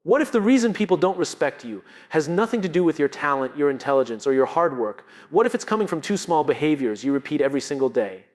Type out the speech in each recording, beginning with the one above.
What if the reason people don't respect you has nothing to do with your talent, your intelligence, or your hard work? What if it's coming from two small behaviors you repeat every single day,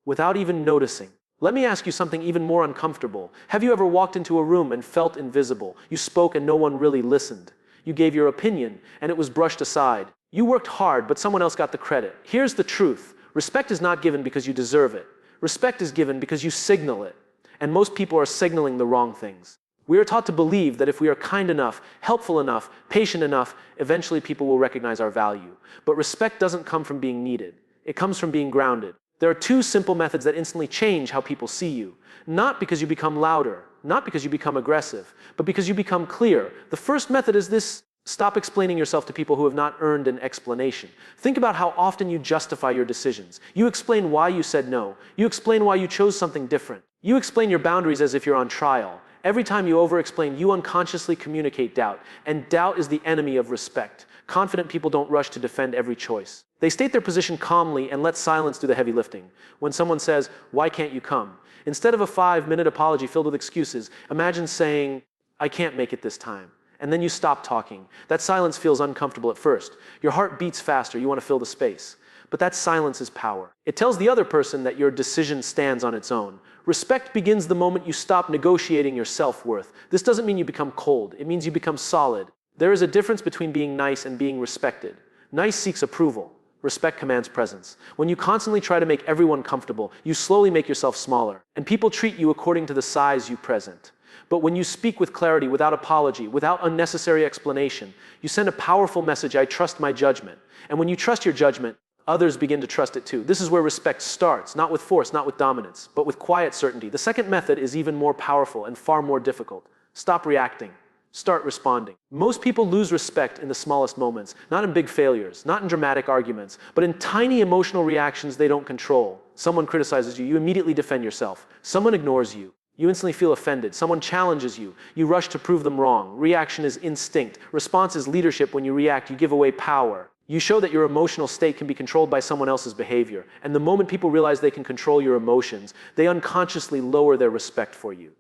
without even noticing? Let me ask you something even more uncomfortable. Have you ever walked into a room and felt invisible? You spoke and no one really listened. You gave your opinion and it was brushed aside. You worked hard, but someone else got the credit. Here's the truth. Respect is not given because you deserve it. Respect is given because you signal it. And most people are signaling the wrong things. We are taught to believe that if we are kind enough, helpful enough, patient enough, eventually people will recognize our value. But respect doesn't come from being needed. It comes from being grounded. There are two simple methods that instantly change how people see you. Not because you become louder, not because you become aggressive, but because you become clear. The first method is this: stop explaining yourself to people who have not earned an explanation. Think about how often you justify your decisions. You explain why you said no. You explain why you chose something different. You explain your boundaries as if you're on trial. Every time you over-explain, you unconsciously communicate doubt. And doubt is the enemy of respect. Confident people don't rush to defend every choice. They state their position calmly and let silence do the heavy lifting. When someone says, "Why can't you come?" instead of a 5-minute apology filled with excuses, imagine saying, "I can't make it this time." And then you stop talking. That silence feels uncomfortable at first. Your heart beats faster. You want to fill the space. But that silence is power. It tells the other person that your decision stands on its own. Respect begins the moment you stop negotiating your self-worth. This doesn't mean you become cold. It means you become solid. There is a difference between being nice and being respected. Nice seeks approval. Respect commands presence. When you constantly try to make everyone comfortable, you slowly make yourself smaller. And people treat you according to the size you present. But when you speak with clarity, without apology, without unnecessary explanation, you send a powerful message: I trust my judgment. And when you trust your judgment, others begin to trust it too. This is where respect starts, not with force, not with dominance, but with quiet certainty. The second method is even more powerful and far more difficult. Stop reacting. Start responding. Most people lose respect in the smallest moments, not in big failures, not in dramatic arguments, but in tiny emotional reactions they don't control. Someone criticizes you, you immediately defend yourself. Someone ignores you, you instantly feel offended. Someone challenges you, you rush to prove them wrong. Reaction is instinct. Response is leadership. When you react, you give away power. You show that your emotional state can be controlled by someone else's behavior. And the moment people realize they can control your emotions, they unconsciously lower their respect for you.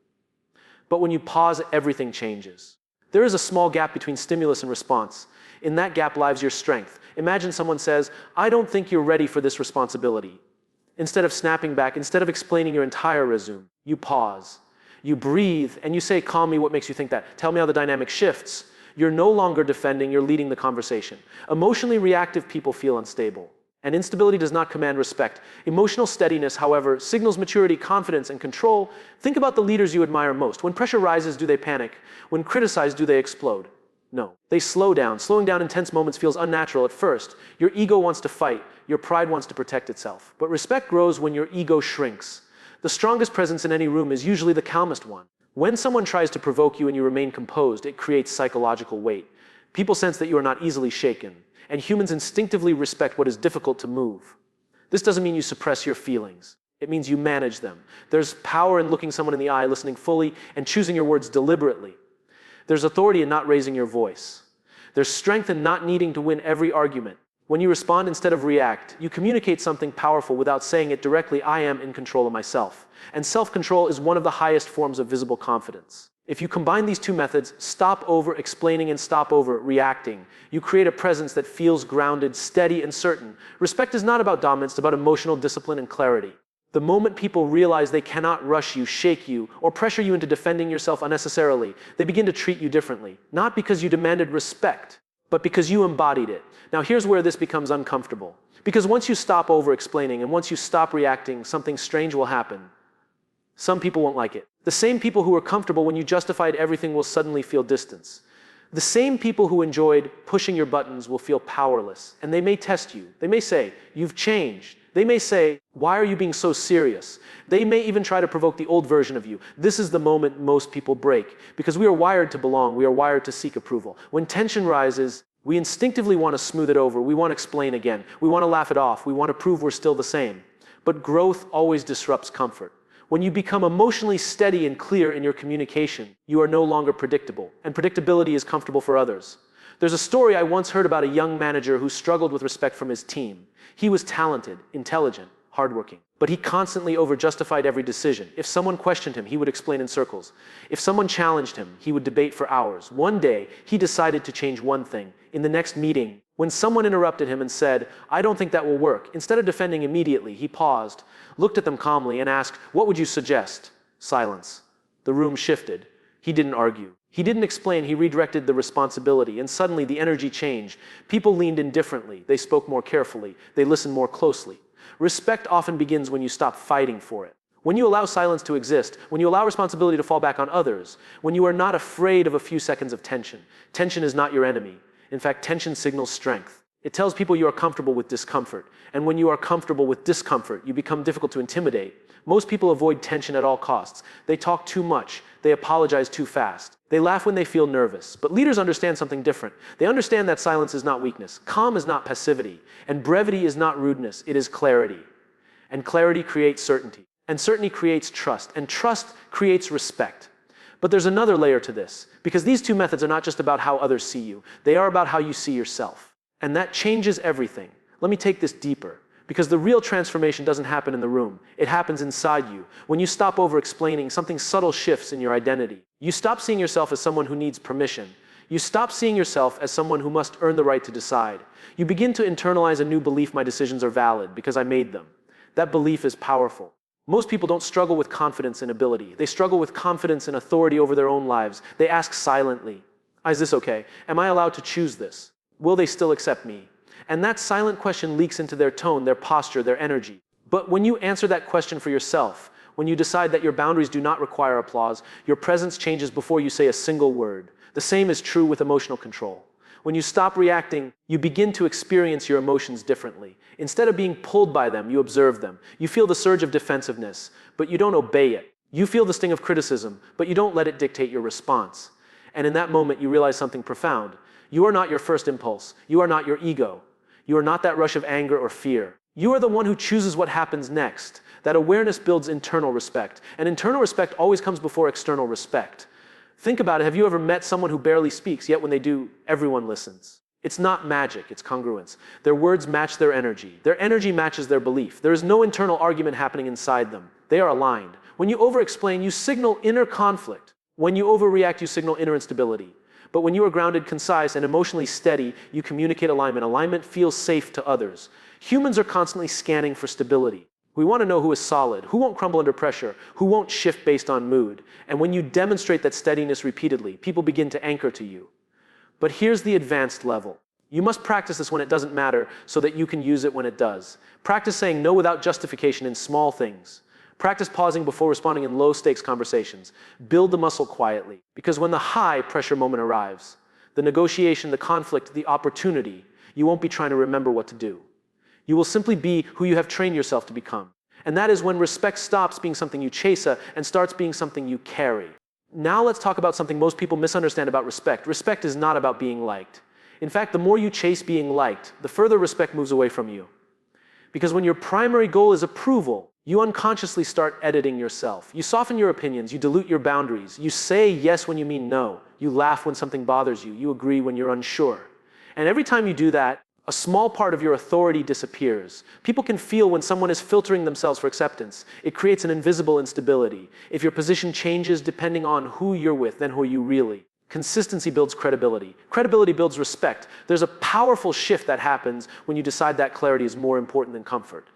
But when you pause, everything changes. There is a small gap between stimulus and response. In that gap lies your strength. Imagine someone says, "I don't think you're ready for this responsibility." Instead of snapping back, instead of explaining your entire resume, you pause. You breathe and you say calmly, "What makes you think that? Tell me how the dynamic shifts." You're no longer defending, you're leading the conversation. Emotionally reactive people feel unstable. And instability does not command respect. Emotional steadiness, however, signals maturity, confidence, and control. Think about the leaders you admire most. When pressure rises, do they panic? When criticized, do they explode? No. They slow down. Slowing down in tense moments feels unnatural at first. Your ego wants to fight. Your pride wants to protect itself. But respect grows when your ego shrinks. The strongest presence in any room is usually the calmest one. When someone tries to provoke you and you remain composed, it creates psychological weight. People sense that you are not easily shaken. And humans instinctively respect what is difficult to move. This doesn't mean you suppress your feelings. It means you manage them. There's power in looking someone in the eye, listening fully, and choosing your words deliberately. There's authority in not raising your voice. There's strength in not needing to win every argument. When you respond instead of react, you communicate something powerful without saying it directly. I am in control of myself. And self-control is one of the highest forms of visible confidence. If you combine these two methods, stop over-explaining and stop over-reacting, you create a presence that feels grounded, steady, and certain. Respect is not about dominance, it's about emotional discipline and clarity. The moment people realize they cannot rush you, shake you, or pressure you into defending yourself unnecessarily, they begin to treat you differently. Not because you demanded respect, but because you embodied it. Now here's where this becomes uncomfortable. Because once you stop over-explaining and once you stop reacting, something strange will happen. Some people won't like it. The same people who were comfortable when you justified everything will suddenly feel distance. The same people who enjoyed pushing your buttons will feel powerless. And they may test you. They may say, "You've changed." They may say, "Why are you being so serious?" They may even try to provoke the old version of you. This is the moment most people break. Because we are wired to belong. We are wired to seek approval. When tension rises, we instinctively want to smooth it over. We want to explain again. We want to laugh it off. We want to prove we're still the same. But growth always disrupts comfort. When you become emotionally steady and clear in your communication, you are no longer predictable, and predictability is comfortable for others. There's a story I once heard about a young manager who struggled with respect from his team. He was talented, intelligent, hardworking. But he constantly overjustified every decision. If someone questioned him, he would explain in circles. If someone challenged him, he would debate for hours. One day, he decided to change one thing. In the next meeting, when someone interrupted him and said, "I don't think that will work," instead of defending immediately, he paused, looked at them calmly, and asked, "What would you suggest?" Silence. The room shifted. He didn't argue. He didn't explain, he redirected the responsibility, and suddenly the energy changed. People leaned in differently. They spoke more carefully. They listened more closely. Respect often begins when you stop fighting for it. When you allow silence to exist, when you allow responsibility to fall back on others, when you are not afraid of a few seconds of tension. Tension is not your enemy. In fact, tension signals strength. It tells people you are comfortable with discomfort. And when you are comfortable with discomfort, you become difficult to intimidate. Most people avoid tension at all costs. They talk too much. They apologize too fast. They laugh when they feel nervous. But leaders understand something different. They understand that silence is not weakness. Calm is not passivity. And brevity is not rudeness. It is clarity. And clarity creates certainty. And certainty creates trust. And trust creates respect. But there's another layer to this, because these two methods are not just about how others see you. They are about how you see yourself. And that changes everything. Let me take this deeper, because the real transformation doesn't happen in the room. It happens inside you. When you stop over-explaining, something subtle shifts in your identity. You stop seeing yourself as someone who needs permission. You stop seeing yourself as someone who must earn the right to decide. You begin to internalize a new belief: my decisions are valid because I made them. That belief is powerful. Most people don't struggle with confidence and ability. They struggle with confidence and authority over their own lives. They ask silently, is this okay? Am I allowed to choose this? Will they still accept me? And that silent question leaks into their tone, their posture, their energy. But when you answer that question for yourself, when you decide that your boundaries do not require applause, your presence changes before you say a single word. The same is true with emotional control. When you stop reacting, you begin to experience your emotions differently. Instead of being pulled by them, you observe them. You feel the surge of defensiveness, but you don't obey it. You feel the sting of criticism, but you don't let it dictate your response. And in that moment, you realize something profound. You are not your first impulse. You are not your ego. You are not that rush of anger or fear. You are the one who chooses what happens next. That awareness builds internal respect. And internal respect always comes before external respect. Think about it. Have you ever met someone who barely speaks, yet when they do, everyone listens? It's not magic, it's congruence. Their words match their energy. Their energy matches their belief. There is no internal argument happening inside them. They are aligned. When you over-explain, you signal inner conflict. When you overreact, you signal inner instability. But when you are grounded, concise, and emotionally steady, you communicate alignment. Alignment feels safe to others. Humans are constantly scanning for stability. We want to know who is solid, who won't crumble under pressure, who won't shift based on mood. And when you demonstrate that steadiness repeatedly, people begin to anchor to you. But here's the advanced level. You must practice this when it doesn't matter so that you can use it when it does. Practice saying no without justification in small things. Practice pausing before responding in low-stakes conversations. Build the muscle quietly. Because when the high-pressure moment arrives, the negotiation, the conflict, the opportunity, you won't be trying to remember what to do. You will simply be who you have trained yourself to become. And that is when respect stops being something you chase and starts being something you carry. Now let's talk about something most people misunderstand about respect. Respect is not about being liked. In fact, the more you chase being liked, the further respect moves away from you. Because when your primary goal is approval, you unconsciously start editing yourself. You soften your opinions, you dilute your boundaries, you say yes when you mean no, you laugh when something bothers you, you agree when you're unsure. And every time you do that, a small part of your authority disappears. People can feel when someone is filtering themselves for acceptance. It creates an invisible instability. If your position changes depending on who you're with, then who are you really? Consistency builds credibility. Credibility builds respect. There's a powerful shift that happens when you decide that clarity is more important than comfort.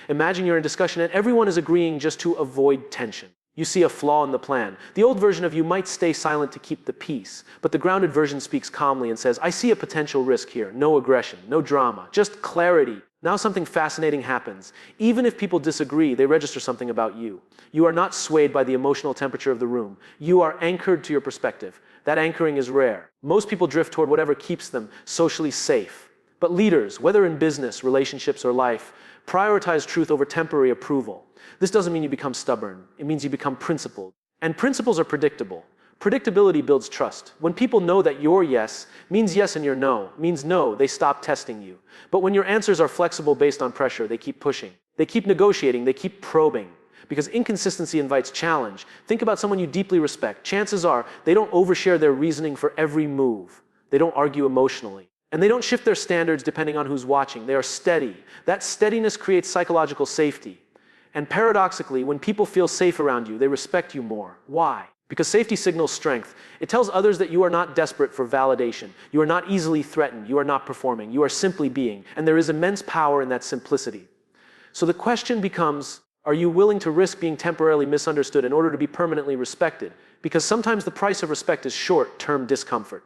Imagine you're in discussion and everyone is agreeing just to avoid tension. You see a flaw in the plan. The old version of you might stay silent to keep the peace, but the grounded version speaks calmly and says, I see a potential risk here. No aggression, no drama, just clarity. Now something fascinating happens. Even if people disagree, they register something about you. You are not swayed by the emotional temperature of the room. You are anchored to your perspective. That anchoring is rare. Most people drift toward whatever keeps them socially safe. But leaders, whether in business, relationships, or life, prioritize truth over temporary approval. This doesn't mean you become stubborn. It means you become principled. And principles are predictable. Predictability builds trust. When people know that your yes means yes and your no means no, they stop testing you. But when your answers are flexible based on pressure, they keep pushing. They keep negotiating. They keep probing. Because inconsistency invites challenge. Think about someone you deeply respect. Chances are they don't overshare their reasoning for every move. They don't argue emotionally. And they don't shift their standards depending on who's watching. They are steady. That steadiness creates psychological safety. And paradoxically, when people feel safe around you, they respect you more. Why? Because safety signals strength. It tells others that you are not desperate for validation. You are not easily threatened. You are not performing. You are simply being. And there is immense power in that simplicity. So the question becomes, are you willing to risk being temporarily misunderstood in order to be permanently respected? Because sometimes the price of respect is short-term discomfort.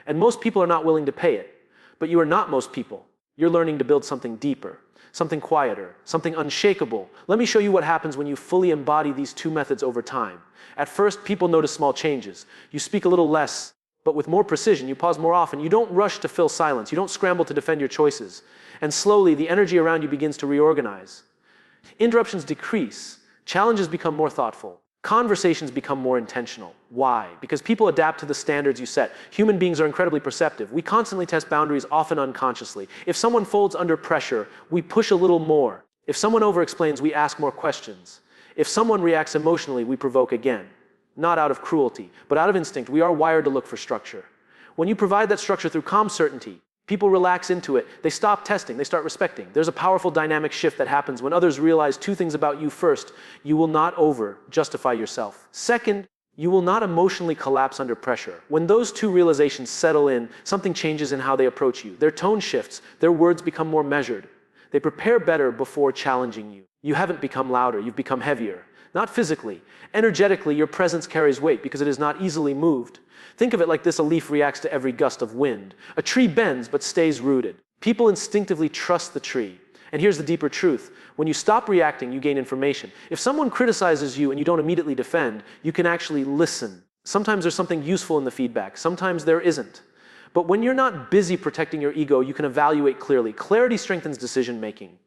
And most people are not willing to pay it. But you are not most people. You're learning to build something deeper, something quieter, something unshakable. Let me show you what happens when you fully embody these two methods over time. At first, people notice small changes. You speak a little less, but with more precision. You pause more often. You don't rush to fill silence. You don't scramble to defend your choices. And slowly, the energy around you begins to reorganize. Interruptions decrease. Challenges become more thoughtful. Conversations become more intentional. Why? Because people adapt to the standards you set. Human beings are incredibly perceptive. We constantly test boundaries, often unconsciously. If someone folds under pressure, we push a little more. If someone over-explains, we ask more questions. If someone reacts emotionally, we provoke again. Not out of cruelty, but out of instinct. We are wired to look for structure. When you provide that structure through calm certainty, people relax into it. They stop testing. They start respecting. There's a powerful dynamic shift that happens when others realize two things about you. First, you will not over-justify yourself. Second, you will not emotionally collapse under pressure. When those two realizations settle in, something changes in how they approach you. Their tone shifts. Their words become more measured. They prepare better before challenging you. You haven't become louder. You've become heavier. Not physically. Energetically, your presence carries weight because it is not easily moved. Think of it like this: a leaf reacts to every gust of wind. A tree bends but stays rooted. People instinctively trust the tree. And here's the deeper truth. When you stop reacting, you gain information. If someone criticizes you and you don't immediately defend, you can actually listen. Sometimes there's something useful in the feedback. Sometimes there isn't. But when you're not busy protecting your ego, you can evaluate clearly. Clarity strengthens decision-making.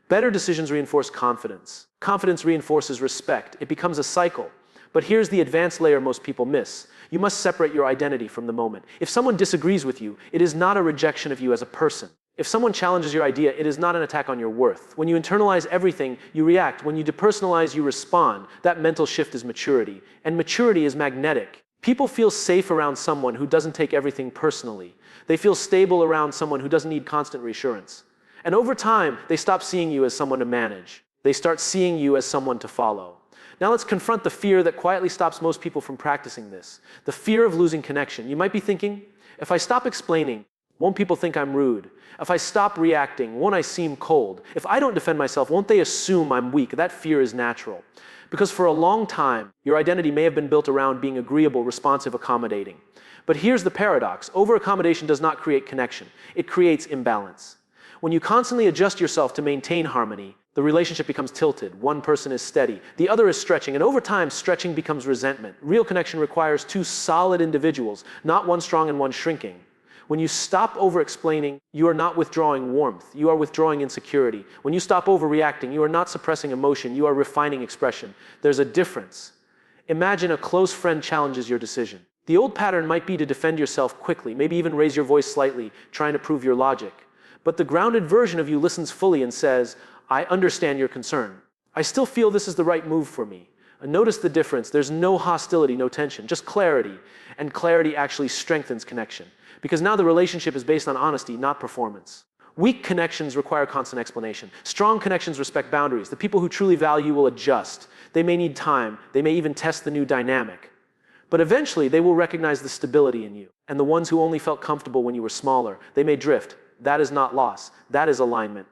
Better decisions reinforce confidence. Confidence reinforces respect. It becomes a cycle. But here's the advanced layer most people miss. You must separate your identity from the moment. If someone disagrees with you, it is not a rejection of you as a person. If someone challenges your idea, it is not an attack on your worth. When you internalize everything, you react. When you depersonalize, you respond. That mental shift is maturity. And maturity is magnetic. People feel safe around someone who doesn't take everything personally. They feel stable around someone who doesn't need constant reassurance. And over time, they stop seeing you as someone to manage. They start seeing you as someone to follow. Now let's confront the fear that quietly stops most people from practicing this. The fear of losing connection. You might be thinking, if I stop explaining, won't people think I'm rude? If I stop reacting, won't I seem cold? If I don't defend myself, won't they assume I'm weak? That fear is natural. Because for a long time, your identity may have been built around being agreeable, responsive, accommodating. But here's the paradox. Over-accommodation does not create connection. It creates imbalance. When you constantly adjust yourself to maintain harmony, the relationship becomes tilted. One person is steady, the other is stretching, and over time, stretching becomes resentment. Real connection requires two solid individuals, not one strong and one shrinking. When you stop over-explaining, you are not withdrawing warmth, you are withdrawing insecurity. When you stop overreacting, you are not suppressing emotion, you are refining expression. There's a difference. Imagine a close friend challenges your decision. The old pattern might be to defend yourself quickly, maybe even raise your voice slightly, trying to prove your logic. But the grounded version of you listens fully and says, I understand your concern. I still feel this is the right move for me. And notice the difference. There's no hostility, no tension, just clarity. And clarity actually strengthens connection. Because now the relationship is based on honesty, not performance. Weak connections require constant explanation. Strong connections respect boundaries. The people who truly value will adjust. They may need time. They may even test the new dynamic. But eventually, they will recognize the stability in you. And the ones who only felt comfortable when you were smaller, they may drift. That is not loss. That is alignment.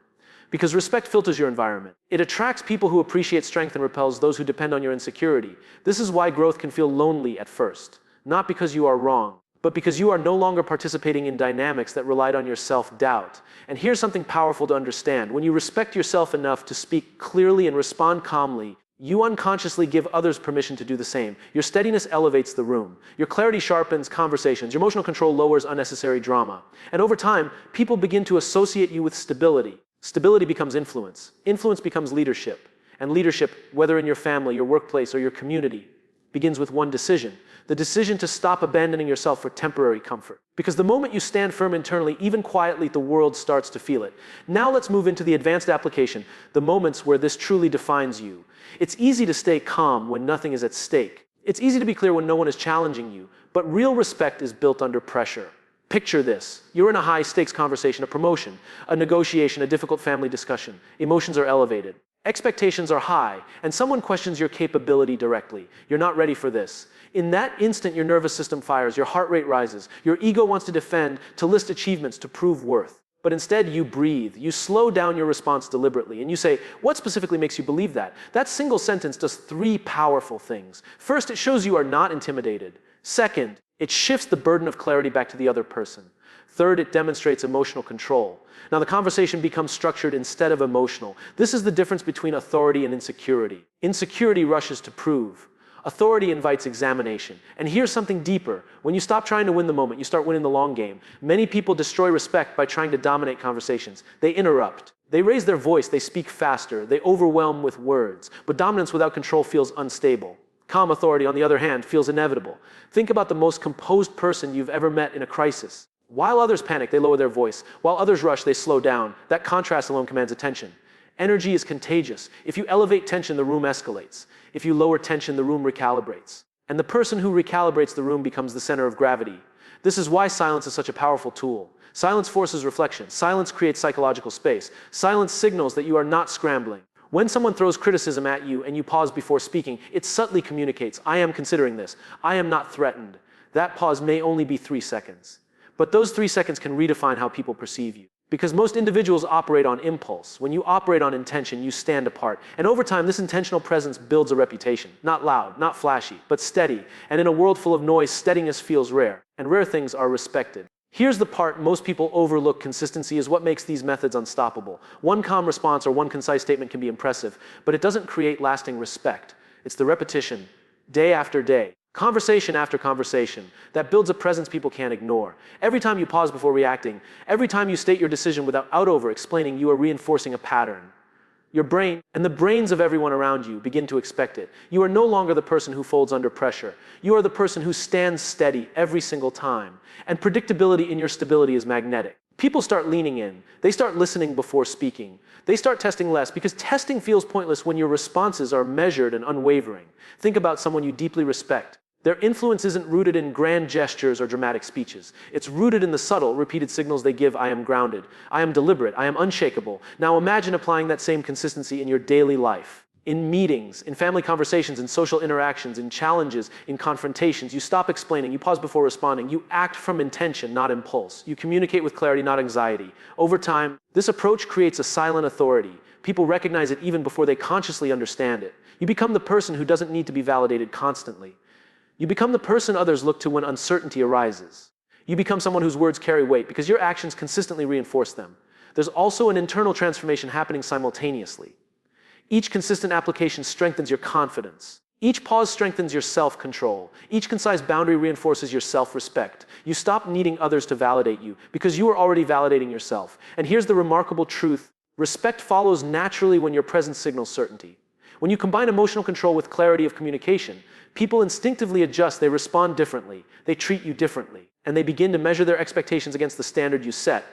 Because respect filters your environment. It attracts people who appreciate strength and repels those who depend on your insecurity. This is why growth can feel lonely at first. Not because you are wrong, but because you are no longer participating in dynamics that relied on your self-doubt. And here's something powerful to understand. When you respect yourself enough to speak clearly and respond calmly, you unconsciously give others permission to do the same. Your steadiness elevates the room. Your clarity sharpens conversations. Your emotional control lowers unnecessary drama. And over time, people begin to associate you with stability. Stability becomes influence. Influence becomes leadership. And leadership, whether in your family, your workplace, or your community, begins with one decision. The decision to stop abandoning yourself for temporary comfort. Because the moment you stand firm internally, even quietly, the world starts to feel it. Now let's move into the advanced application, the moments where this truly defines you. It's easy to stay calm when nothing is at stake. It's easy to be clear when no one is challenging you. But real respect is built under pressure. Picture this. You're in a high-stakes conversation, a promotion, a negotiation, a difficult family discussion. Emotions are elevated. Expectations are high, and someone questions your capability directly. You're not ready for this. In that instant, your nervous system fires, your heart rate rises, your ego wants to defend, to list achievements, to prove worth. But instead, you breathe. You slow down your response deliberately, and you say, what specifically makes you believe that? That single sentence does three powerful things. First, it shows you are not intimidated. Second, it shifts the burden of clarity back to the other person. Third, it demonstrates emotional control. Now, the conversation becomes structured instead of emotional. This is the difference between authority and insecurity. Insecurity rushes to prove. Authority invites examination. And here's something deeper. When you stop trying to win the moment, you start winning the long game. Many people destroy respect by trying to dominate conversations. They interrupt. They raise their voice. They speak faster. They overwhelm with words. But dominance without control feels unstable. Calm authority, on the other hand, feels inevitable. Think about the most composed person you've ever met in a crisis. While others panic, they lower their voice. While others rush, they slow down. That contrast alone commands attention. Energy is contagious. If you elevate tension, the room escalates. If you lower tension, the room recalibrates. And the person who recalibrates the room becomes the center of gravity. This is why silence is such a powerful tool. Silence forces reflection. Silence creates psychological space. Silence signals that you are not scrambling. When someone throws criticism at you and you pause before speaking, it subtly communicates, I am considering this. I am not threatened. That pause may only be 3 seconds. But those 3 seconds can redefine how people perceive you. Because most individuals operate on impulse. When you operate on intention, you stand apart. And over time, this intentional presence builds a reputation. Not loud, not flashy, but steady. And in a world full of noise, steadiness feels rare. And rare things are respected. Here's the part most people overlook. Consistency is what makes these methods unstoppable. One calm response or one concise statement can be impressive, but it doesn't create lasting respect. It's the repetition, day after day. Conversation after conversation, that builds a presence people can't ignore. Every time you pause before reacting, every time you state your decision without over-explaining, you are reinforcing a pattern. Your brain and the brains of everyone around you begin to expect it. You are no longer the person who folds under pressure. You are the person who stands steady every single time. And predictability in your stability is magnetic. People start leaning in. They start listening before speaking. They start testing less because testing feels pointless when your responses are measured and unwavering. Think about someone you deeply respect. Their influence isn't rooted in grand gestures or dramatic speeches. It's rooted in the subtle, repeated signals they give. I am grounded. I am deliberate. I am unshakable. Now imagine applying that same consistency in your daily life. In meetings, in family conversations, in social interactions, in challenges, in confrontations. You stop explaining. You pause before responding. You act from intention, not impulse. You communicate with clarity, not anxiety. Over time, this approach creates a silent authority. People recognize it even before they consciously understand it. You become the person who doesn't need to be validated constantly. You become the person others look to when uncertainty arises. You become someone whose words carry weight because your actions consistently reinforce them. There's also an internal transformation happening simultaneously. Each consistent application strengthens your confidence. Each pause strengthens your self-control. Each concise boundary reinforces your self-respect. You stop needing others to validate you because you are already validating yourself. And here's the remarkable truth. Respect follows naturally when your presence signals certainty. When you combine emotional control with clarity of communication, people instinctively adjust, they respond differently, they treat you differently, and they begin to measure their expectations against the standard you set,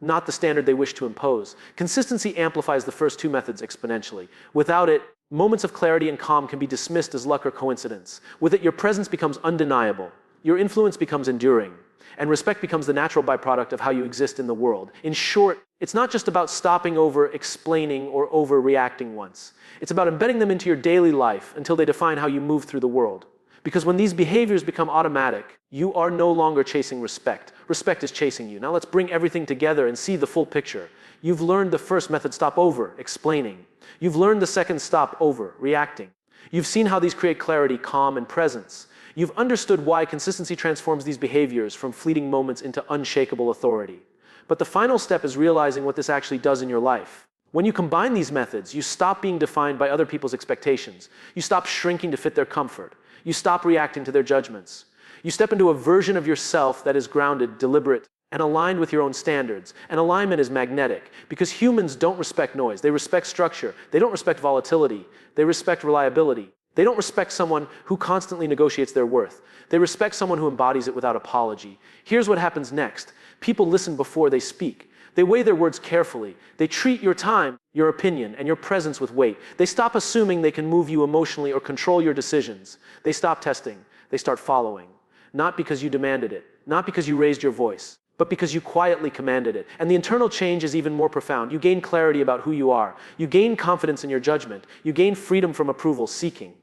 not the standard they wish to impose. Consistency amplifies the first two methods exponentially. Without it, moments of clarity and calm can be dismissed as luck or coincidence. With it, your presence becomes undeniable, your influence becomes enduring, and respect becomes the natural byproduct of how you exist in the world. In short, it's not just about stopping over explaining or overreacting once. It's about embedding them into your daily life until they define how you move through the world. Because when these behaviors become automatic, you are no longer chasing respect. Respect is chasing you. Now let's bring everything together and see the full picture. You've learned the first method, stop over, explaining. You've learned the second, stop over, reacting. You've seen how these create clarity, calm, and presence. You've understood why consistency transforms these behaviors from fleeting moments into unshakable authority. But the final step is realizing what this actually does in your life. When you combine these methods, you stop being defined by other people's expectations. You stop shrinking to fit their comfort. You stop reacting to their judgments. You step into a version of yourself that is grounded, deliberate, and aligned with your own standards. And alignment is magnetic because humans don't respect noise. They respect structure. They don't respect volatility. They respect reliability. They don't respect someone who constantly negotiates their worth. They respect someone who embodies it without apology. Here's what happens next. People listen before they speak. They weigh their words carefully. They treat your time, your opinion, and your presence with weight. They stop assuming they can move you emotionally or control your decisions. They stop testing. They start following. Not because you demanded it, not because you raised your voice, but because you quietly commanded it. And the internal change is even more profound. You gain clarity about who you are. You gain confidence in your judgment. You gain freedom from approval seeking.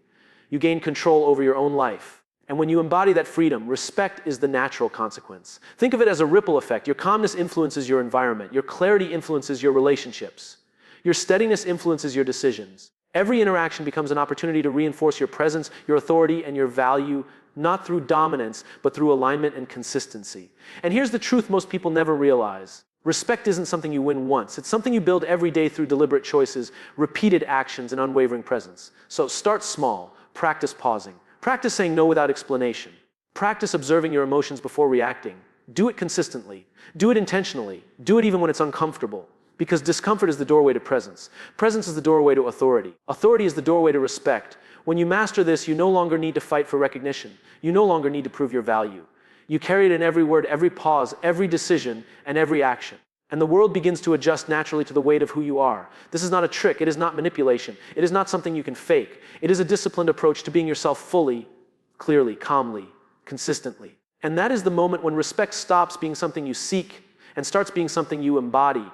You gain control over your own life. And when you embody that freedom, respect is the natural consequence. Think of it as a ripple effect. Your calmness influences your environment. Your clarity influences your relationships. Your steadiness influences your decisions. Every interaction becomes an opportunity to reinforce your presence, your authority, and your value, not through dominance, but through alignment and consistency. And here's the truth most people never realize. Respect isn't something you win once. It's something you build every day through deliberate choices, repeated actions, and unwavering presence. So start small. Practice pausing. Practice saying no without explanation. Practice observing your emotions before reacting. Do it consistently. Do it intentionally. Do it even when it's uncomfortable. Because discomfort is the doorway to presence. Presence is the doorway to authority. Authority is the doorway to respect. When you master this, you no longer need to fight for recognition. You no longer need to prove your value. You carry it in every word, every pause, every decision, and every action. And the world begins to adjust naturally to the weight of who you are. This is not a trick. It is not manipulation. It is not something you can fake. It is a disciplined approach to being yourself fully, clearly, calmly, consistently. And that is the moment when respect stops being something you seek and starts being something you embody.